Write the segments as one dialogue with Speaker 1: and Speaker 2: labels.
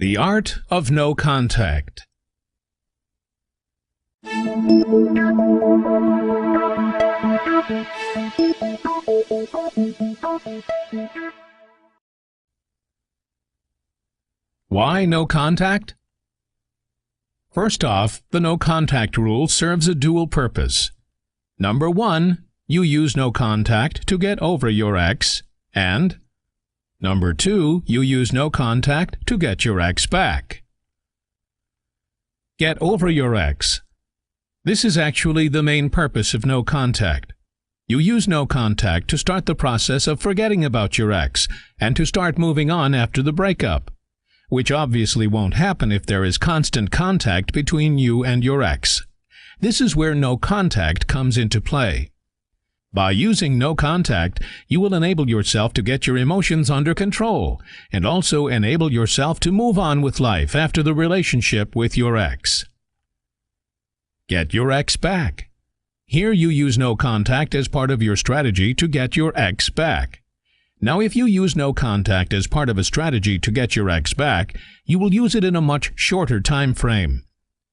Speaker 1: The art of no contact. Why no contact? First off, the no contact rule serves a dual purpose. Number 1, you use no contact to get over your ex, and Number 2, you use no contact to get your ex back. Get over your ex. This is actually the main purpose of no contact. You use no contact to start the process of forgetting about your ex and to start moving on after the breakup, which obviously won't happen if there is constant contact between you and your ex. This is where no contact comes into play. By using no contact, you will enable yourself to get your emotions under control and also enable yourself to move on with life after the relationship with your ex. Get your ex back. Here you use no contact as part of your strategy to get your ex back. Now, if you use no contact as part of a strategy to get your ex back, you will use it in a much shorter time frame.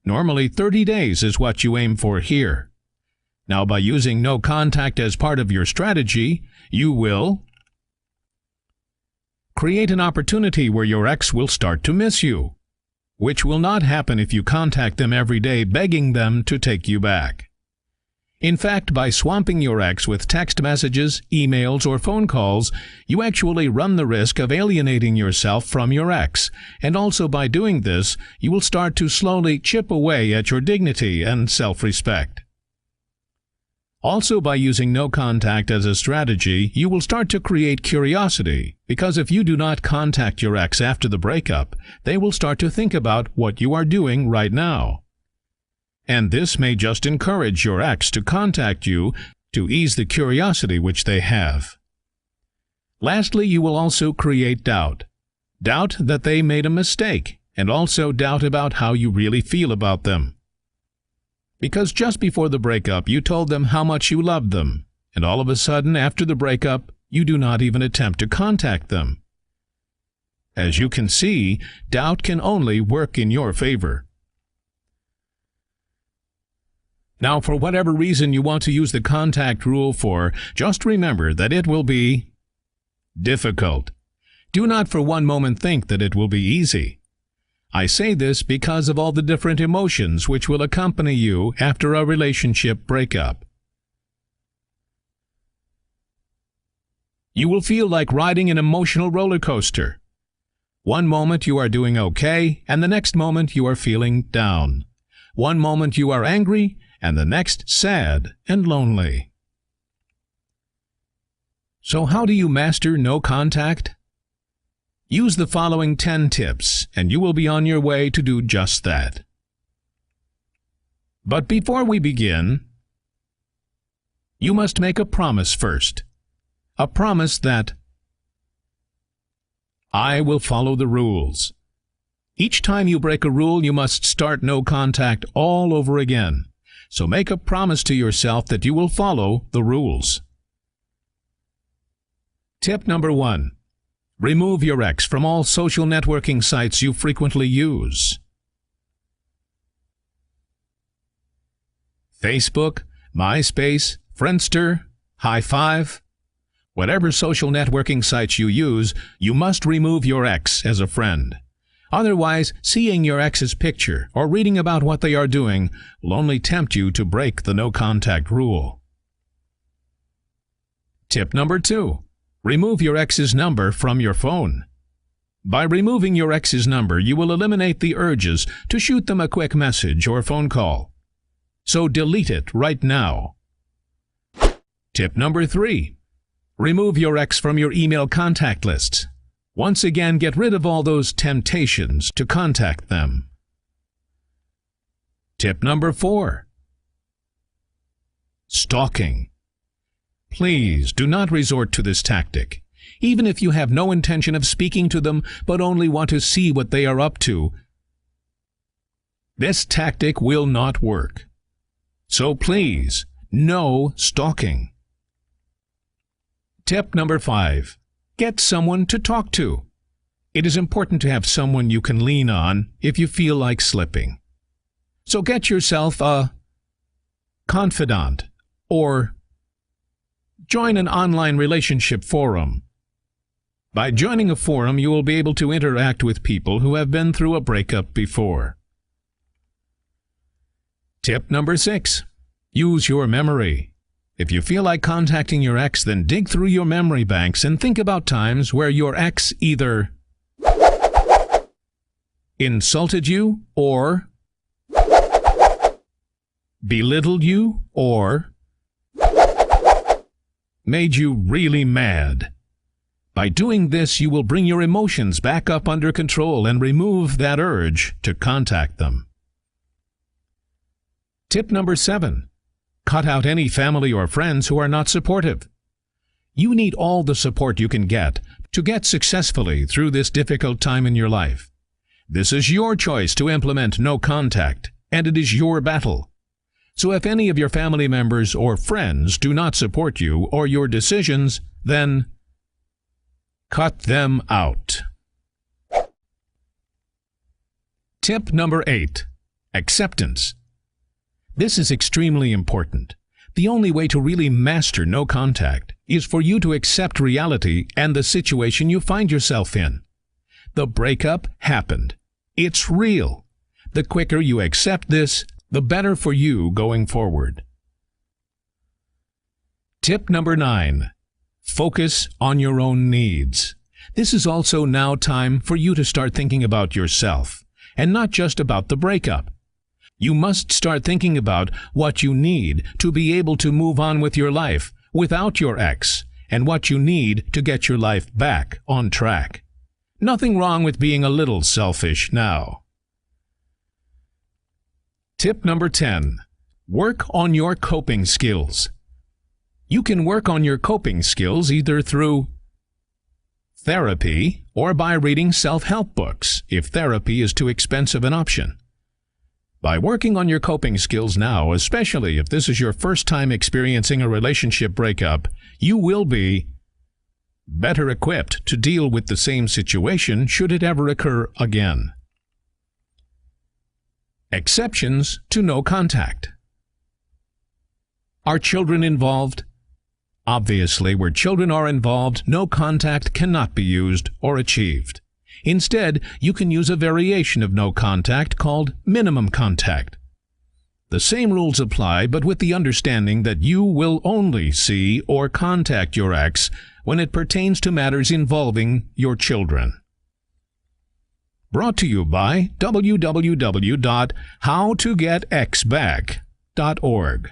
Speaker 1: Normally 30 days is what you aim for here. Now, by using no contact as part of your strategy, you will create an opportunity where your ex will start to miss you, which will not happen if you contact them every day begging them to take you back. In fact, by swamping your ex with text messages, emails, or phone calls, you actually run the risk of alienating yourself from your ex, and also by doing this, you will start to slowly chip away at your dignity and self-respect. Also, by using no contact as a strategy, you will start to create curiosity, because if you do not contact your ex after the breakup, they will start to think about what you are doing right now. And this may just encourage your ex to contact you to ease the curiosity which they have. Lastly, you will also create doubt. Doubt that they made a mistake, and also doubt about how you really feel about them. Because just before the breakup, you told them how much you loved them, and all of a sudden, after the breakup, you do not even attempt to contact them. As you can see, doubt can only work in your favor. Now, for whatever reason you want to use the contact rule for, just remember that it will be difficult. Do not for one moment think that it will be easy. I say this because of all the different emotions which will accompany you after a relationship breakup. You will feel like riding an emotional roller coaster. One moment you are doing okay, and the next moment you are feeling down. One moment you are angry, and the next sad and lonely. So how do you master no contact? Use the following 10 tips, and you will be on your way to do just that. But before we begin, you must make a promise first. A promise that I will follow the rules. Each time you break a rule, you must start no contact all over again. So make a promise to yourself that you will follow the rules. Tip number 1. Remove your ex from all social networking sites you frequently use. Facebook, MySpace, Friendster, High5. Whatever social networking sites you use, you must remove your ex as a friend. Otherwise, seeing your ex's picture or reading about what they are doing will only tempt you to break the no-contact rule. Tip number 2. Remove your ex's number from your phone. By removing your ex's number, you will eliminate the urges to shoot them a quick message or phone call. So delete it right now. Tip number 3. Remove your ex from your email contact lists. Once again, get rid of all those temptations to contact them. Tip number 4. Stalking. Please do not resort to this tactic. Even if you have no intention of speaking to them but only want to see what they are up to, this tactic will not work. So please, no stalking. Tip number 5. Get someone to talk to. It is important to have someone you can lean on if you feel like slipping. So get yourself a confidant or join an online relationship forum. By joining a forum, you will be able to interact with people who have been through a breakup before. Tip number 6. Use your memory. If you feel like contacting your ex, then dig through your memory banks and think about times where your ex either insulted you or belittled you or made you really mad. By doing this, you will bring your emotions back up under control and remove that urge to contact them. Tip number 7. Cut out any family or friends who are not supportive. You need all the support you can get to get successfully through this difficult time in your life. This is your choice to implement no contact, and it is your battle. So if any of your family members or friends do not support you or your decisions, then cut them out. Tip number 8. Acceptance. This is extremely important. The only way to really master no contact is for you to accept reality and the situation you find yourself in. The breakup happened. It's real. The quicker you accept this, the better for you going forward. Tip number 9. Focus on your own needs. This is also now time for you to start thinking about yourself, and not just about the breakup. You must start thinking about what you need to be able to move on with your life without your ex, and what you need to get your life back on track. Nothing wrong with being a little selfish now. Tip number 10. Work on your coping skills. You can work on your coping skills either through therapy or by reading self-help books, if therapy is too expensive an option. By working on your coping skills now, especially if this is your first time experiencing a relationship breakup, you will be better equipped to deal with the same situation should it ever occur again. Exceptions to no contact. Are children involved? Obviously, where children are involved, no contact cannot be used or achieved. Instead, you can use a variation of no contact called minimum contact. The same rules apply, but with the understanding that you will only see or contact your ex when it pertains to matters involving your children. Brought to you by www.howtogetxback.org.